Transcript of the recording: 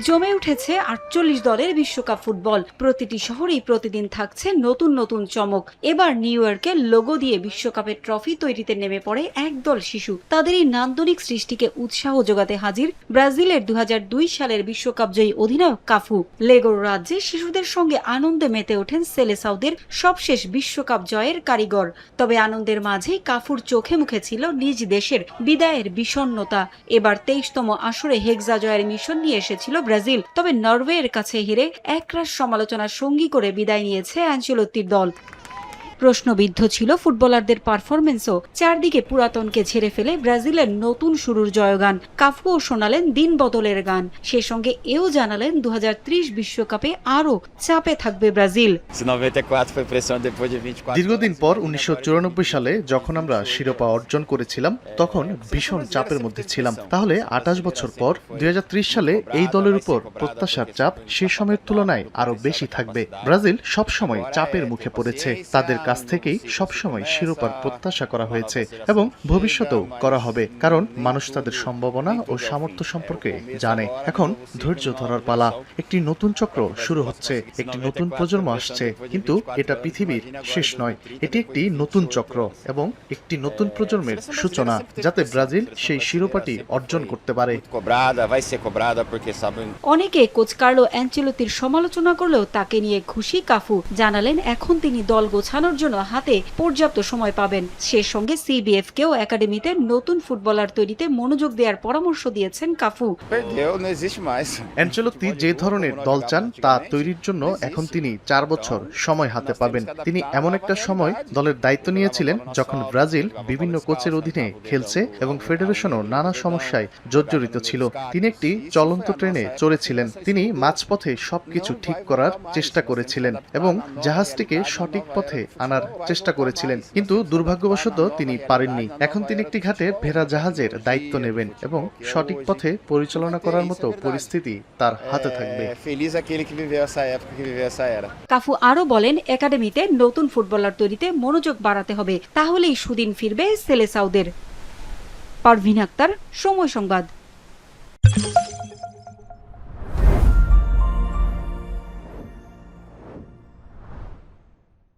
জমে উঠেছে ৪৮ দলের বিশ্বকাপ ফুটবল। প্রতিটি শহরেই প্রতিদিন থাকছে নতুন নতুন চমক। এবার নিউ ইয়র্কের লোগো দিয়ে বিশ্বকাপের ট্রফি তৈরিতে নেমে পড়ে একদল শিশু। তাদের এই নান্দনিক সৃষ্টিকে উৎসাহ যোগাতে হাজির ব্রাজিলের ২০০২ সালের বিশ্বকাপ জয়ী অধিনায়ক কাফু। লেগোর রাজ্যে শিশুদের সঙ্গে আনন্দে মেতে ওঠেন সেলেসাউদের সবশেষ বিশ্বকাপ জয়ের কারিগর। তবে আনন্দের মাঝেই কাফুর চোখে মুখে ছিল নিজ দেশের বিদায়ের বিষণ্ণতা। এবার ২৩তম আসরে হেক্সা জয়ের মিশন নিয়ে এসেছিল ব্রাজিল। তবে নরওয়ের কাছে হেরে একরাশ সমালোচনার সঙ্গী করে বিদায় নিয়েছে আনচেলত্তির দল। প্রশ্নবিদ্ধ ছিল ফুটবলারদের পারফরমেন্সও। চারদিকে পুরাতনকে ঝেড়ে ফেলে ব্রাজিলের নতুন শুরুর জয়গান। কাফুও শোনালেন দিন বদলের গান। সে সঙ্গে এও জানালেন ২০৩০ বিশ্বকাপে আরও চাপে থাকবে ব্রাজিল। দীর্ঘদিন পর ১৯৯৪ সালে যখন আমরা শিরোপা অর্জন করেছিলাম তখন ভীষণ চাপের মধ্যে ছিলাম। তাহলে ২৮ বছর পর ২০৩০ সালে এই দলের উপর প্রত্যাশার চাপ সে সময়ের তুলনায় আরো বেশি থাকবে। ব্রাজিল সবসময় চাপের মুখে পড়েছে। তাদের কাছ থেকেই সবসময় শিরোপার প্রত্যাশা করা হয়েছে এবং ভবিষ্যতেও করা হবে, কারণ মানুষ তাদের সম্ভাবনা ও সামর্থ্য সম্পর্কে জানে। এখন ধৈর্য ধরার পালা। একটি নতুন চক্র শুরু হচ্ছে, একটি নতুন প্রজন্ম আসছে, কিন্তু এটা পৃথিবীর শেষ নয়। এটি একটি নতুন চক্র এবং একটি নতুন প্রজন্মের সূচনা, যাতে ব্রাজিল সেই শিরোপাটি অর্জন করতে পারে। অনেকে কোচ কার্লো অ্যানচেলত্তির সমালোচনা করলেও তাকে নিয়ে খুশি কাফু। জানালেন এখন তিনি দল গোছানোর জন্য হাতে পর্যাপ্ত সময় পাবেন। সে সঙ্গে সিবিএফ কেও একাডেমিতে নতুন ফুটবলার তৈরিতে মনোযোগ দেওয়ার পরামর্শ দিয়েছেন কাফু। অ্যানচেলত্তি যে ধরনের দল চান তা তৈরির জন্য এখন তিনি ৪ বছর সময় হাতে পাবেন। তিনি এমন একটা সময় দলের দায়িত্ব নিয়েছিলেন যখন ব্রাজিল বিভিন্ন কোচের অধীনে খেলছে এবং ফেডারেশনও নানা সমস্যায় জর্জরিত ছিল। তিনি একটি চলন্ত ট্রেনে চড়েছিলেন। তিনি মাঝপথে সবকিছু ঠিক করার চেষ্টা করেছিলেন এবং জাহাজটিকে সঠিক পথে আনার চেষ্টা করেছিলেন, কিন্তু দুর্ভাগ্যবশত তিনি পারেননি। এখন তিনি একটি ঘাটে ভেড়া জাহাজের দায়িত্ব নেবেন এবং সঠিক পথে পরিচালনা করার মতো পরিস্থিতি তার হাতে থাকবে। কাফু আরো বলেন একাডেমিতে নতুন ফুটবলার তৈরিতে মনোযোগ বাড়াতে হবে, তাহলেই সুদিন ফিরবে সেলেসাউদের। পারভিন আক্তার, সময় সংবাদ।